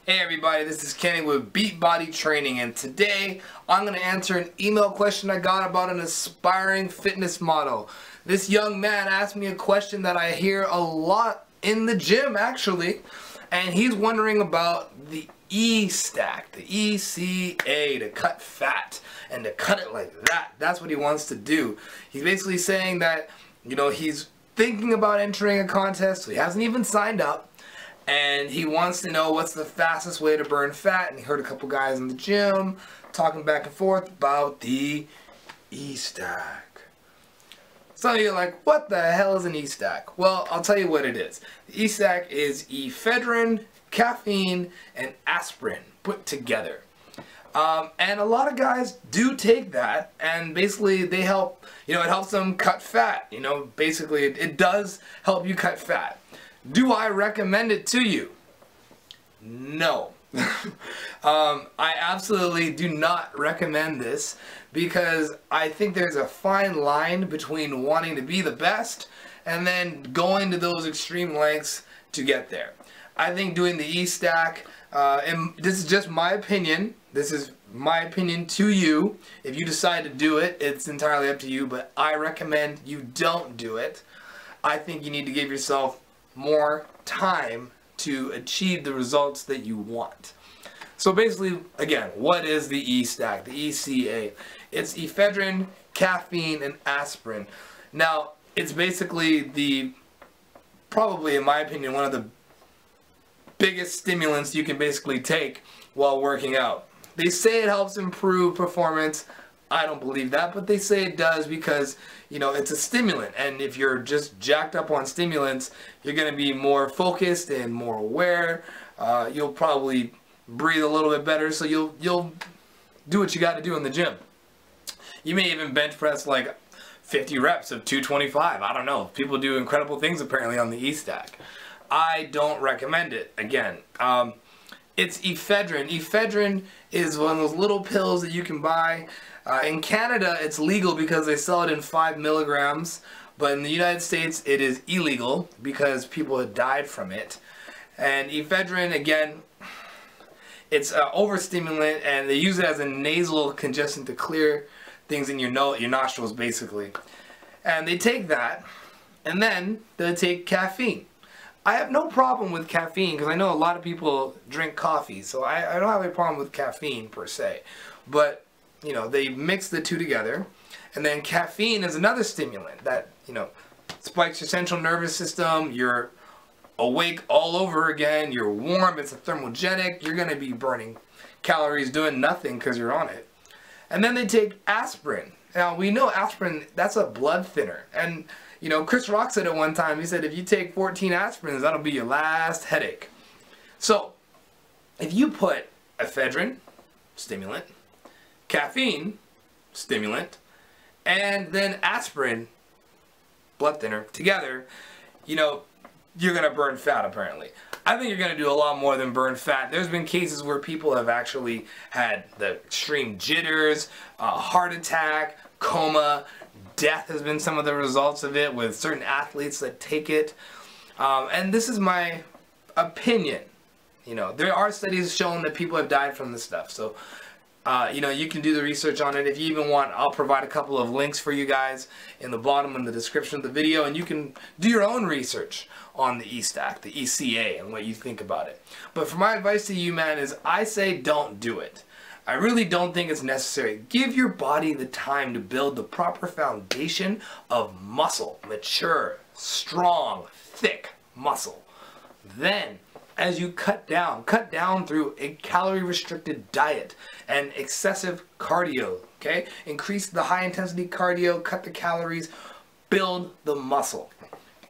Hey everybody, this is Kenny with Beat Body Training, and today I'm going to answer an email question I got about an aspiring fitness model. This young man asked me a question that I hear a lot in the gym actually, and he's wondering about the E-Stack, the ECA, to cut fat and to cut it like that. That's what he wants to do. He's basically saying that, he's thinking about entering a contest, so he hasn't even signed up. And he wants to know what's the fastest way to burn fat. And he heard a couple guys in the gym talking back and forth about the E-Stack. Some of you are like, what the hell is an E-Stack? Well, I'll tell you what it is. The E-Stack is ephedrine, caffeine, and aspirin put together. And a lot of guys do take that, and basically they help, it helps them cut fat. Basically it does help you cut fat. Do I recommend it to you? No. I absolutely do not recommend this because I think there's a fine line between wanting to be the best and then going to those extreme lengths to get there. I think doing the E-Stack, and this is just my opinion, this is my opinion to you. If you decide to do it, it's entirely up to you, but I recommend you don't do it. I think you need to give yourself more time to achieve the results that you want. So basically, again, what is the E-Stack, the ECA? It's ephedrine, caffeine, and aspirin. Now, it's basically probably in my opinion, one of the biggest stimulants you can basically take while working out. They say it helps improve performance. I don't believe that, but they say it does because, it's a stimulant, and if you're just jacked up on stimulants, you're going to be more focused and more aware. You'll probably breathe a little bit better, so you'll do what you got to do in the gym. You may even bench press like 50 reps of 225. I don't know. People do incredible things apparently on the E-Stack. I don't recommend it. Again, it's ephedrine. Ephedrine is one of those little pills that you can buy. In Canada, it's legal because they sell it in 5 milligrams, but in the United States, it is illegal because people have died from it. And ephedrine, again, it's an overstimulant, and they use it as a nasal congestant to clear things in your nostrils, basically. And they take that, and then they take caffeine. I have no problem with caffeine because I know a lot of people drink coffee, so I don't have a problem with caffeine per se. But they mix the two together, and then caffeine is another stimulant that, spikes your central nervous system. You're awake all over again. You're warm. It's a thermogenic. You're going to be burning calories doing nothing because you're on it. And then they take aspirin. Now, we know aspirin, that's a blood thinner. And, Chris Rock said it one time. He said, if you take 14 aspirins, that'll be your last headache. So, if you put ephedrine, stimulant, caffeine, stimulant, and then aspirin, blood thinner, together, you're going to burn fat apparently. I think you're going to do a lot more than burn fat. There's been cases where people have actually had the extreme jitters, heart attack, coma, death has been some of the results of it with certain athletes that take it. And this is my opinion. There are studies showing that people have died from this stuff. So you can do the research on it. If you even want, I'll provide a couple of links for you guys in the bottom in the description of the video, and you can do your own research on the E-Stack, the ECA, and what you think about it. But for my advice to you, man, is I say don't do it. I really don't think it's necessary. Give your body the time to build the proper foundation of muscle, mature, strong, thick muscle. Then, as you cut down through a calorie-restricted diet and excessive cardio, okay? Increase the high-intensity cardio, cut the calories, build the muscle.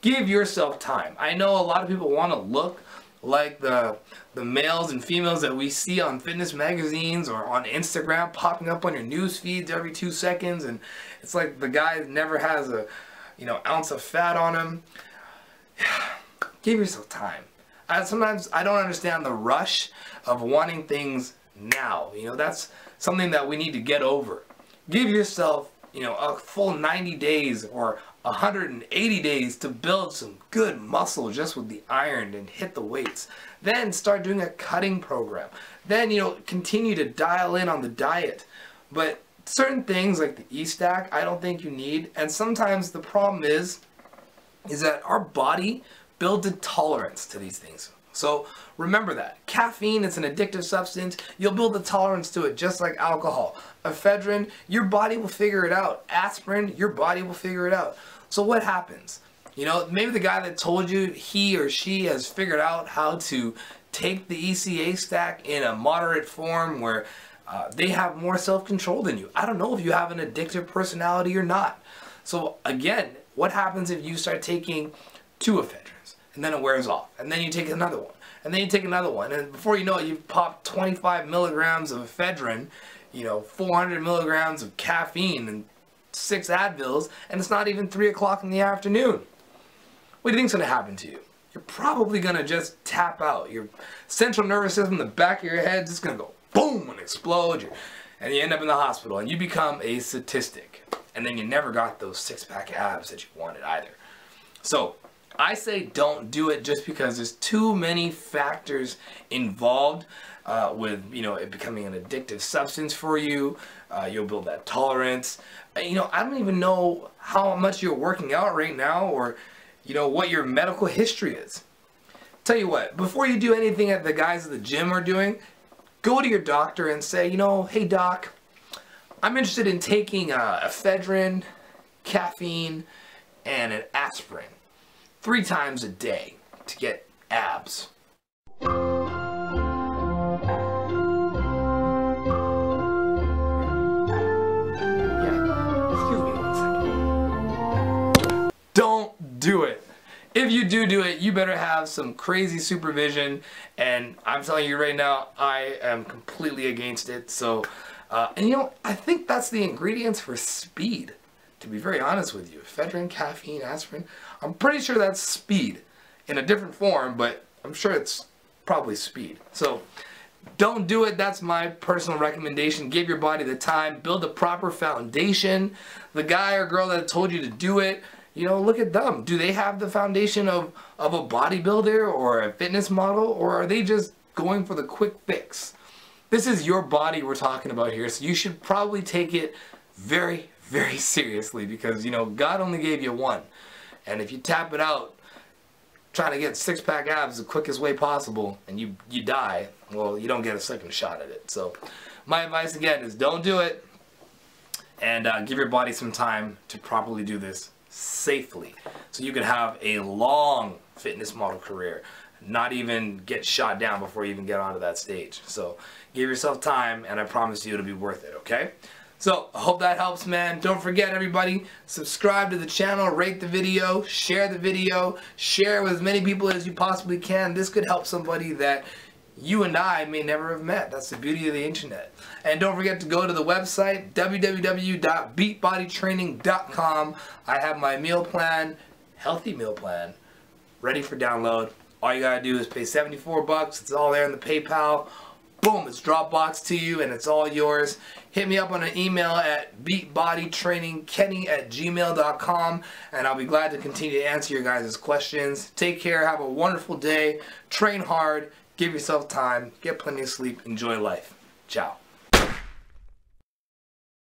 Give yourself time. I know a lot of people want to look like the males and females that we see on fitness magazines or on Instagram popping up on your news feeds every 2 seconds, and it's like the guy never has a ounce of fat on him. Give yourself time. Sometimes I don't understand the rush of wanting things now. That's something that we need to get over. Give yourself, a full 90 days or 180 days to build some good muscle just with the iron and hit the weights. Then start doing a cutting program. Then, continue to dial in on the diet. But certain things like the E-Stack, I don't think you need. And sometimes the problem is that our body builds a tolerance to these things. So remember that. Caffeine is an addictive substance. You'll build a tolerance to it just like alcohol. Ephedrine, your body will figure it out. Aspirin, your body will figure it out. So what happens? Maybe the guy that told you he or she has figured out how to take the ECA stack in a moderate form where they have more self-control than you. I don't know if you have an addictive personality or not. So again, what happens if you start taking 2 ephedrines and then it wears off, and then you take another one, and then you take another one, and before you know it, you've popped 25 milligrams of ephedrine, 400 milligrams of caffeine, and 6 Advils, and it's not even 3 o'clock in the afternoon. What do you think's going to happen to you? You're probably going to just tap out. Your central nervous system, the back of your head, is just going to go boom and explode, and you end up in the hospital, and you become a statistic. And then you never got those 6-pack abs that you wanted either. So I say don't do it just because there's too many factors involved with it becoming an addictive substance for you. You'll build that tolerance. I don't even know how much you're working out right now, or what your medical history is. Tell you what, before you do anything that the guys at the gym are doing, go to your doctor and say, hey doc, I'm interested in taking ephedrine, caffeine, and an aspirin 3 times a day to get abs. Yeah, excuse me 1 second. Don't do it. If you do it, you better have some crazy supervision, and I'm telling you right now, I am completely against it. So, I think that's the ingredients for speed, to be very honest with you. Ephedrine, caffeine, aspirin, I'm pretty sure that's speed in a different form, but I'm sure it's probably speed. So, don't do it. That's my personal recommendation. Give your body the time, build a proper foundation. The guy or girl that told you to do it, look at them. Do they have the foundation of a bodybuilder or a fitness model, or are they just going for the quick fix? This is your body we're talking about here, so you should probably take it very, very seriously because, God only gave you 1. And if you tap it out trying to get 6-pack abs the quickest way possible and you die, well, you don't get a second shot at it. So my advice again is don't do it, and give your body some time to properly do this safely so you can have a long fitness model career, not even get shot down before you even get onto that stage. So give yourself time, and I promise you it'll be worth it, okay? So I hope that helps, man. Don't forget, everybody, subscribe to the channel, rate the video, share with as many people as you possibly can. This could help somebody that you and I may never have met. That's the beauty of the internet. And don't forget to go to the website, www.beatbodytraining.com. I have my meal plan, healthy meal plan, ready for download. All you gotta do is pay 74 bucks. It's all there in the PayPal. Boom, it's Dropbox to you, and it's all yours. Hit me up on an email at beatbodytrainingkenny@gmail.com, and I'll be glad to continue to answer your guys' questions. Take care, have a wonderful day, train hard, give yourself time, get plenty of sleep, enjoy life. Ciao.